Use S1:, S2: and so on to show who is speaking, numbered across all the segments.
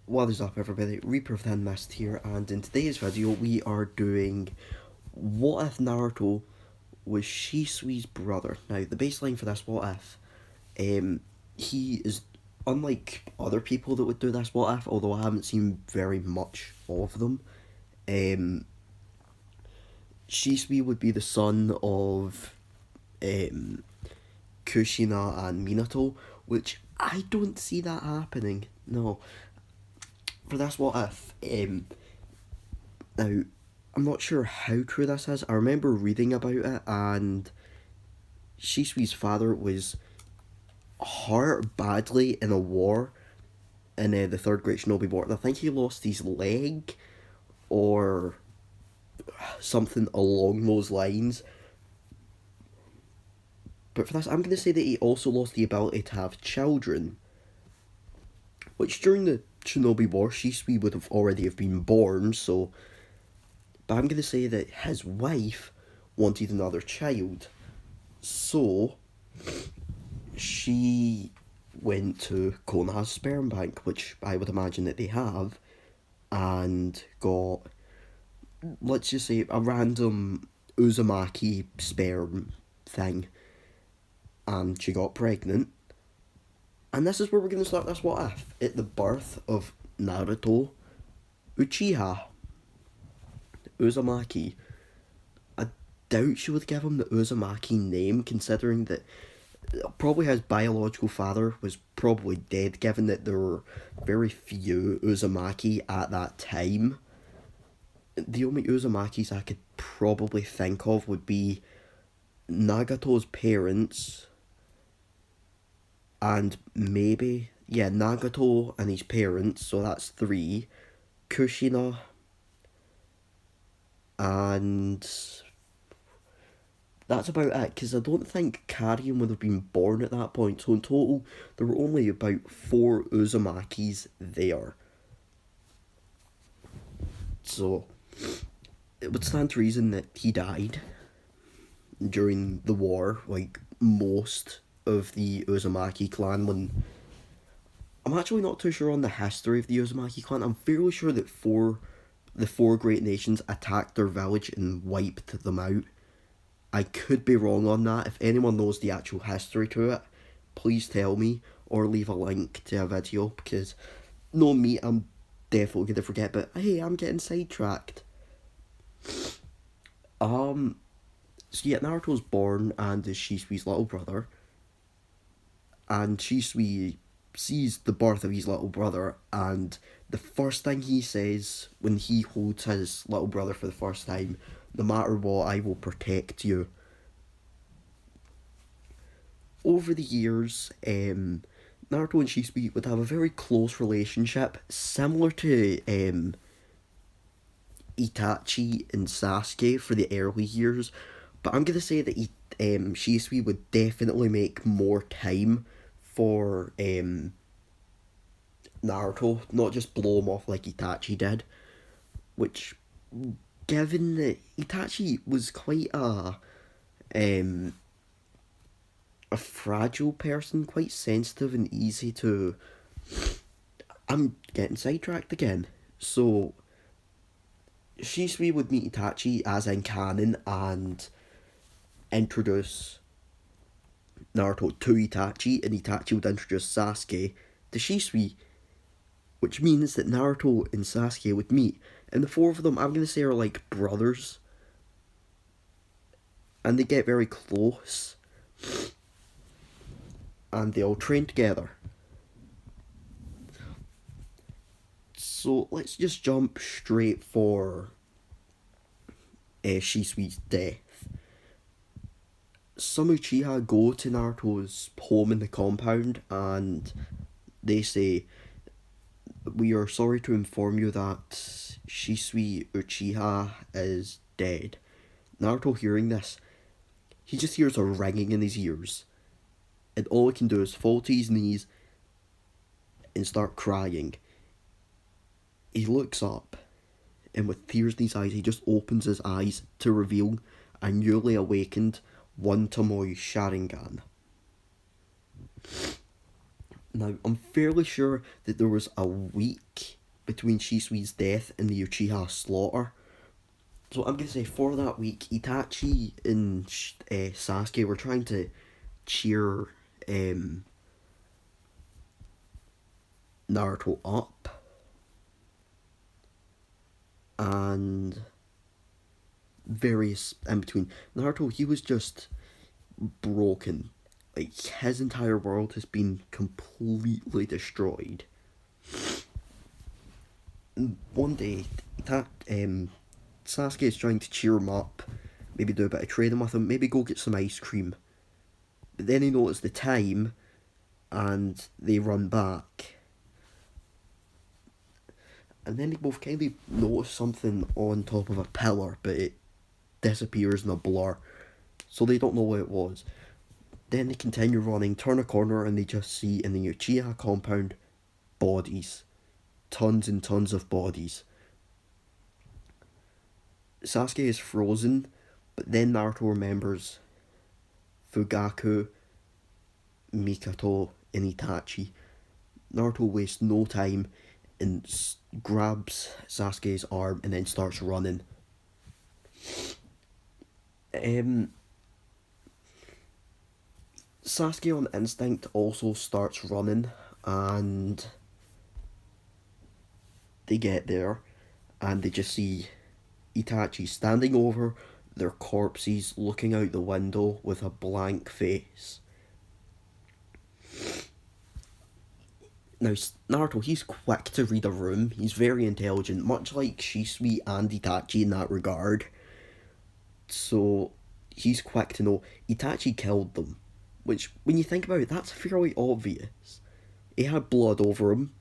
S1: What is up, everybody? Reaper of the Hidden Mist here, and in today's video we are doing What If Naruto was Shisui's brother. Now, the baseline for this What If, he is unlike other people that would do this What If, although I haven't seen very much of them. Um, Shisui would be the son of um, Kushina and Minato, which I don't see that happening. No, for this What If, now, I'm not sure how true this is. I remember reading about it, and Shisui's father was hurt badly in a war in the Third Great Shinobi War. And I think he lost his leg or something along those lines. But for this, I'm going to say that he also lost the ability to have children, which during the Shinobi War, Shisui would have already have been born, so... But I'm going to say that his wife wanted another child. So, she went to Konoha's sperm bank, which I would imagine that they have, and got, let's just say, a random Uzumaki sperm thing. And she got pregnant. And this is where we're going to start this What If. At the birth of Naruto Uchiha Uzumaki. I doubt she would give him the Uzumaki name, considering that probably his biological father was probably dead, given that there were very few Uzumaki at that time. The only Uzumakis I could probably think of would be Nagato's parents, and maybe, yeah, Nagato and his parents, so that's three. Kushina, and that's about it, because I don't think Carrion would have been born at that point, so in total there were only about 4 Uzumakis there. So it would stand to reason that he died during the war, like most of the Uzumaki clan. When I'm actually not too sure on the history of the Uzumaki clan, I'm fairly sure that the 4 great nations attacked their village and wiped them out. I could be wrong on that. If anyone knows the actual history to it, please tell me, or leave a link to a video, because no me, I'm definitely gonna forget, but hey, I'm getting sidetracked. So yeah, Naruto's born and is Shisui's little brother, and Shisui sees the birth of his little brother, and the first thing he says when he holds his little brother for the first time, no matter what, I will protect you. Over the years, Naruto and Shisui would have a very close relationship, similar to Itachi and Sasuke for the early years, but I'm gonna say that Shisui would definitely make more time for Naruto, not just blow him off like Itachi did, which, given that Itachi was quite a fragile person, quite sensitive and easy to... I'm getting sidetracked again. So, Shisui would meet Itachi as in canon and introduce Naruto to Itachi, and Itachi would introduce Sasuke to Shisui, which means that Naruto and Sasuke would meet, and the 4 of them, I'm going to say, are like brothers, and they get very close, and they all train together. So let's just jump straight for Shisui's death. Some Uchiha go to Naruto's home in the compound, and they say, "We are sorry to inform you that Shisui Uchiha is dead." Naruto, hearing this, he just hears a ringing in his ears, and all he can do is fall to his knees and start crying. He looks up, and with tears in his eyes, he just opens his eyes to reveal a newly awakened One Tomoe Sharingan. Now, I'm fairly sure that there was a week between Shisui's death and the Uchiha slaughter. So I'm gonna say for that week, Itachi and Sasuke were trying to cheer Naruto up, and various in between. Naruto, he was just broken. Like, his entire world has been completely destroyed. One day, Sasuke is trying to cheer him up, maybe do a bit of trading with him, maybe go get some ice cream. But then he notices the time, and they run back. And then they both kind of notice something on top of a pillar, but it disappears in a blur, so they don't know what it was. Then they continue running, turn a corner, and they just see in the Uchiha compound bodies. Tons and tons of bodies. Sasuke is frozen, but then Naruto remembers Fugaku, Mikoto, and Itachi. Naruto wastes no time and grabs Sasuke's arm and then starts running. Sasuke on instinct also starts running, and they get there and they just see Itachi standing over their corpses, looking out the window with a blank face. Now, Naruto, he's quick to read a room. He's very intelligent, much like Shisui and Itachi in that regard. So, he's quick to know Itachi killed them. Which, when you think about it, that's fairly obvious. He had blood over him,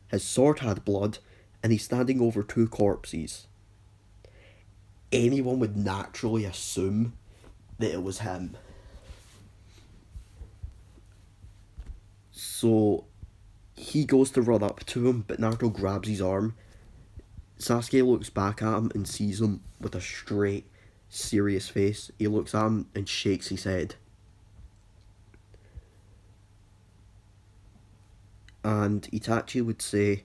S1: his sword had blood, and he's standing over two corpses. Anyone would naturally assume that it was him. So he goes to run up to him, but Naruto grabs his arm. Sasuke looks back at him and sees him with a straight, serious face. He looks at him and shakes his head. And Itachi would say,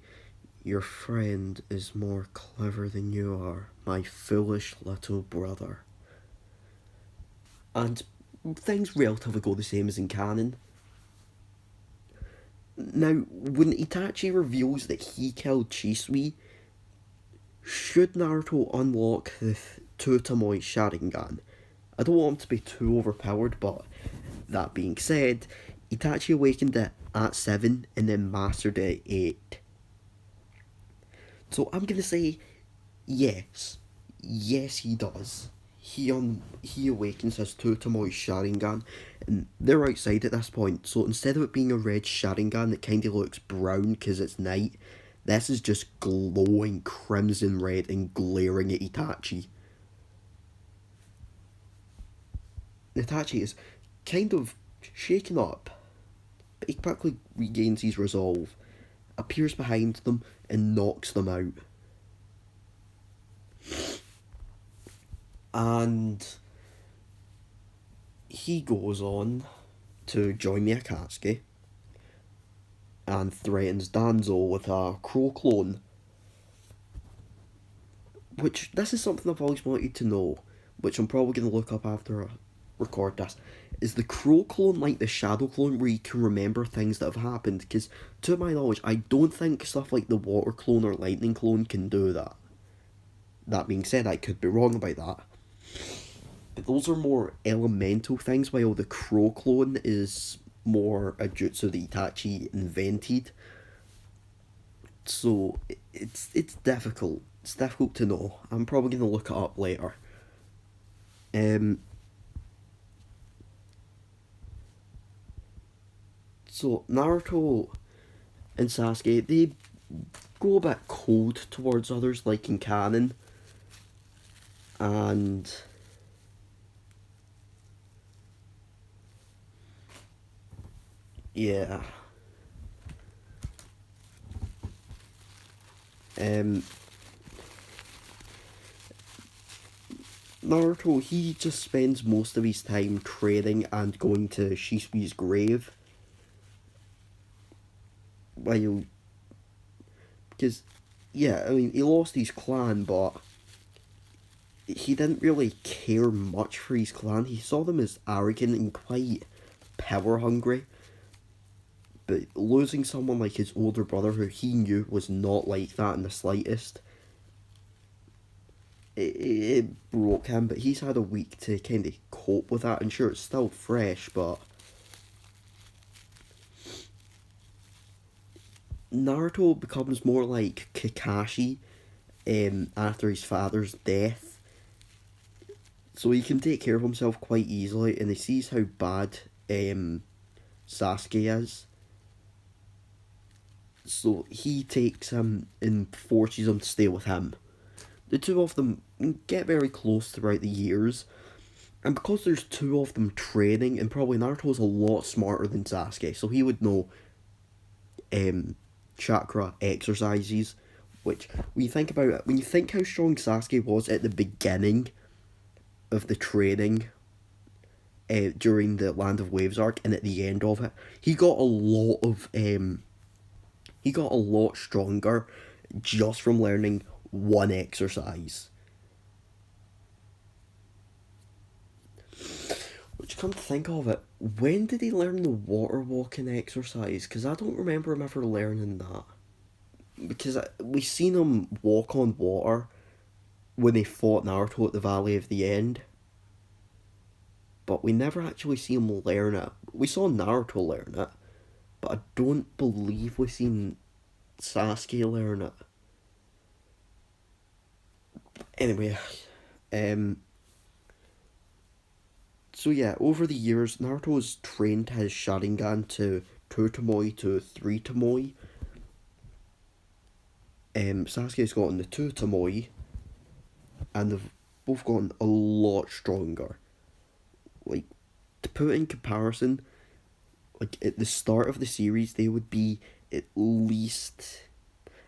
S1: "Your friend is more clever than you are, my foolish little brother." And things relatively go the same as in canon. Now, when Itachi reveals that he killed Chisui, should Naruto unlock the Totemoi Sharingan? I don't want him to be too overpowered, but that being said, Itachi awakened it at 7 and then mastered it at 8. So I'm gonna say yes. Yes, he does. He awakens his Totemoi Sharingan, and they're outside at this point. So instead of it being a red Sharingan that kind of looks brown because it's night, this is just glowing crimson red and glaring at Itachi. Itachi is kind of shaken up, but he quickly regains his resolve, appears behind them, and knocks them out. And he goes on to join the Akatsuki and threatens Danzo with a crow clone. Which, this is something I've always wanted to know, which I'm probably going to look up after I record this. Is the crow clone like the shadow clone where you can remember things that have happened? Because, to my knowledge, I don't think stuff like the water clone or lightning clone can do that. That being said, I could be wrong about that. But those are more elemental things, while the crow clone is more a jutsu that Itachi invented. So it's difficult. It's difficult to know. I'm probably gonna look it up later. So Naruto and Sasuke, they go a bit cold towards others, like in canon, and yeah. Naruto, he just spends most of his time training and going to Shisui's grave. While, because, yeah, I mean, he lost his clan, but he didn't really care much for his clan. He saw them as arrogant and quite power hungry. But losing someone like his older brother, who he knew was not like that in the slightest, it broke him. But he's had a week to kind of cope with that. And sure, it's still fresh, but Naruto becomes more like Kakashi after his father's death. So he can take care of himself quite easily, and he sees how bad Sasuke is. So he takes him and forces him to stay with him. The two of them get very close throughout the years, and because there's two of them training, and probably Naruto's a lot smarter than Sasuke, so he would know chakra exercises, which when you think about it, when you think how strong Sasuke was at the beginning of the training during the Land of Waves arc and at the end of it, he got a lot stronger just from learning one exercise. Which, come to think of it, when did he learn the water walking exercise? Because I don't remember him ever learning that. Because we seen him walk on water when they fought Naruto at the Valley of the End, but we never actually see him learn it. We saw Naruto learn it, but I don't believe we seen Sasuke learn it. Anyway, so yeah, over the years, Naruto's trained his Sharingan to 2 Tomoe to 3 Tomoe. Sasuke's gotten the 2 Tomoe, and they've both gotten a lot stronger. Like, to put in comparison, like at the start of the series, they would be at least,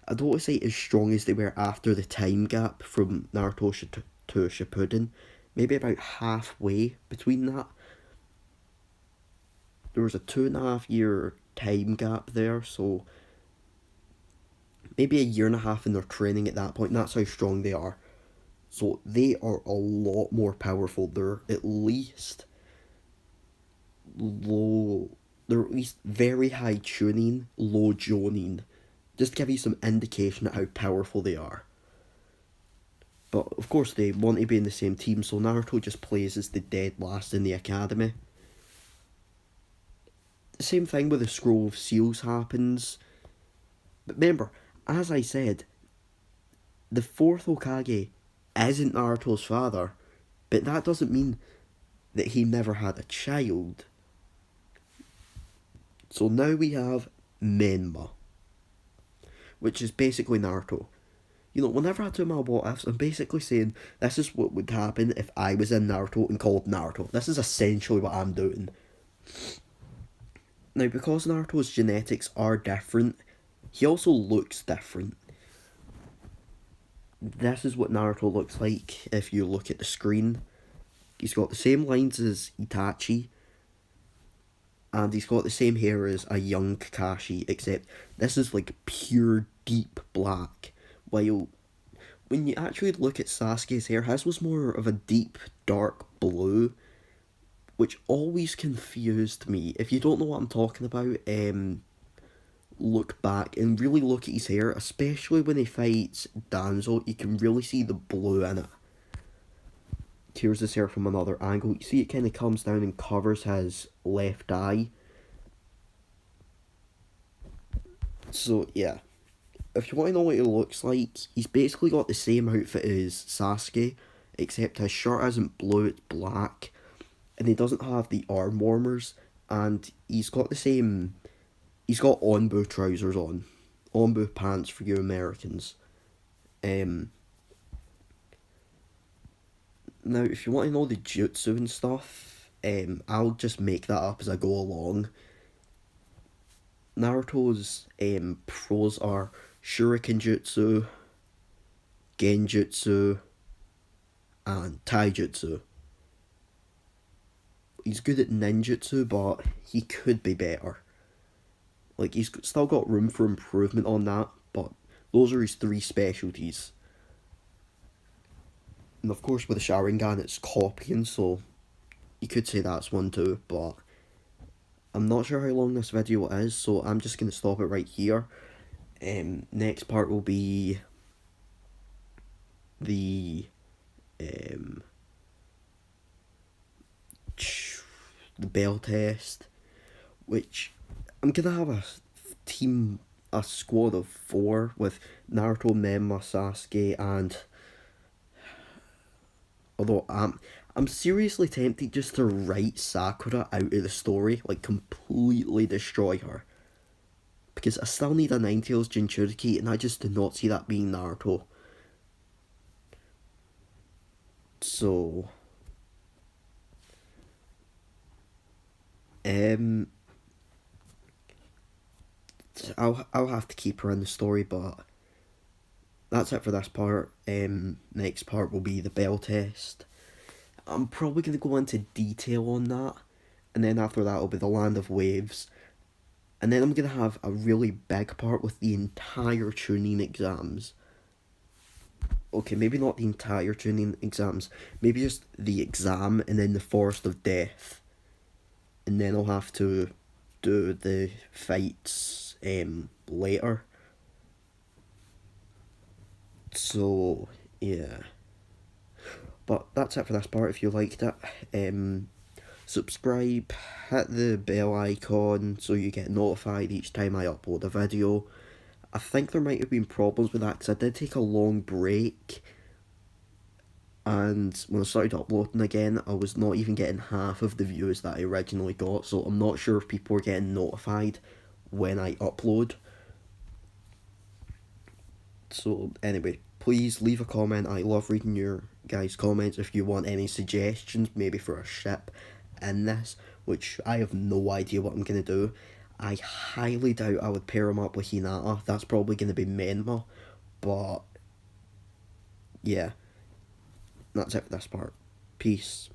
S1: I don't want to say as strong as they were after the time gap from Naruto to Shippuden, maybe about halfway between that. There was a 2.5 year time gap there, so maybe a year and a half in their training at that point, and that's how strong they are. So they are a lot more powerful. Low they're at least very high tuning, low jonin. Just to give you some indication of how powerful they are. But of course they want to be in the same team, so Naruto just plays as the dead last in the academy. The same thing with the Scroll of Seals happens. But remember, as I said, the fourth Hokage isn't Naruto's father, but that doesn't mean that he never had a child. So now we have Menma, which is basically Naruto. You know, whenever I do my what ifs, I'm basically saying this is what would happen if I was in Naruto and called Naruto. This is essentially what I'm doing. Now, because Naruto's genetics are different, he also looks different. This is what Naruto looks like if you look at the screen. He's got the same lines as Itachi, and he's got the same hair as a young Kakashi, except this is like pure deep black, while when you actually look at Sasuke's hair, his was more of a deep dark blue, which always confused me. If you don't know what I'm talking about, look back and really look at his hair, especially when he fights Danzo. You can really see the blue in it. Here's his hair from another angle. You see it kind of comes down and covers his left eye. So yeah, if you want to know what he looks like, he's basically got the same outfit as Sasuke, except his shirt isn't blue, it's black, and he doesn't have the arm warmers, and he's got Onbu trousers on. Onbu pants for you Americans. Now, if you want to know the jutsu and stuff, I'll just make that up as I go along. Naruto's pros are Shuriken Jutsu, Genjutsu, and Taijutsu. He's good at ninjutsu, but he could be better. Like, he's still got room for improvement on that, but those are his three specialties. And of course, with the Sharingan, it's copying, so you could say that's one too, but I'm not sure how long this video is, so I'm just going to stop it right here. Next part will be the um, the bell test, which I'm gonna have a squad of 4 with Naruto, Memma, Sasuke, and although I'm seriously tempted just to write Sakura out of the story, like completely destroy her. Because I still need a Ninetales Jinchuriki, and I just do not see that being Naruto. So, um, I'll have to keep her in the story, but that's it for this part. Next part will be the bell test. I'm probably gonna go into detail on that, and then after that will be the Land of Waves, and then I'm gonna have a really big part with the entire tuning exams. Okay, maybe not the entire tuning exams, maybe just the exam and then the Forest of Death, and then I'll have to do the fights later. So yeah, but that's it for this part. If you liked it, subscribe, hit the bell icon so you get notified each time I upload a video. I think there might have been problems with that because I did take a long break, and when I started uploading again, I was not even getting half of the views that I originally got, so I'm not sure if people are getting notified when I upload. So anyway, please leave a comment. I love reading your guys' comments. If you want any suggestions, maybe for a ship in this, which I have no idea what I'm gonna do. I highly doubt I would pair him up with Hinata. That's probably gonna be Menma, but yeah, that's it for this part. Peace.